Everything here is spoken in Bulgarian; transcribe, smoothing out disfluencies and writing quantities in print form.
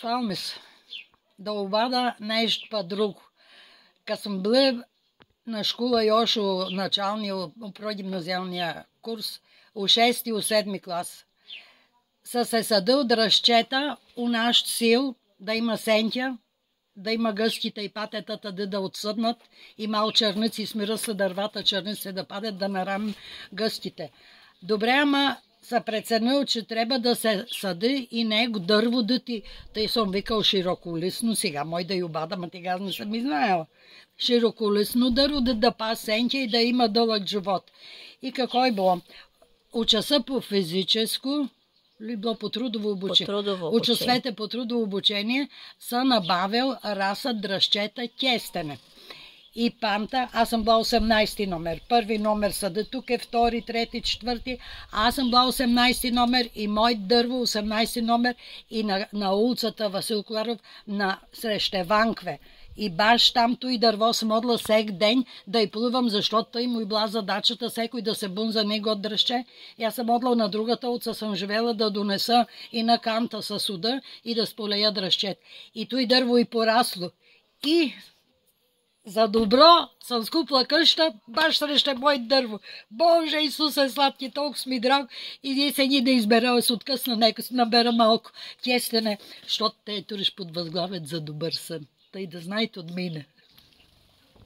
Фалми се. Да обада нещо па друго. Kad sam bila na škola još u načalni, u прогимназиалния курс, u 6. i u 7. клас, са се съдил да разчета у наш сил да има сентя, да има гъските и патетата да отсъднат и мал черници, смира се дървата, черници да падат, да нарам гъските. Добре, ама са преценил, че трябва да се съди и него дърво да ти. Тъй съм викал широколисно, сега мой да й обада, ма тега не съм и знаела. Широколисно дърво да пасенче и да има дълъг живот. И какво е било? Уча се по физическо, или било по трудово обучение? Уча по трудово обучение са набавил раса дръжчета тестене. И памта, аз съм била 18 номер. Първи номер съда тук е, втори, трети, четвърти. Аз съм била 18 номер и мой дърво 18 номер и на улицата Васил Коларов на срещу Ванкве. И баш тамто и дърво съм одла всек ден да й плувам, защото той му и била задачата всекой да се бун за него от дръжче. И аз съм одла на другата улица, съм живела да донеса и на канта със суда и да сполея дръжчет. И той дърво и порасло. И за добро съм скупла къща, баш срещу мой дърво. Боже Исусе сладки, толкова ми драг. И се ни да избера, се откъсна, нека се набера малко кестене, защото те туриш под възглавец за добър сън. Тъй да знаете от мене.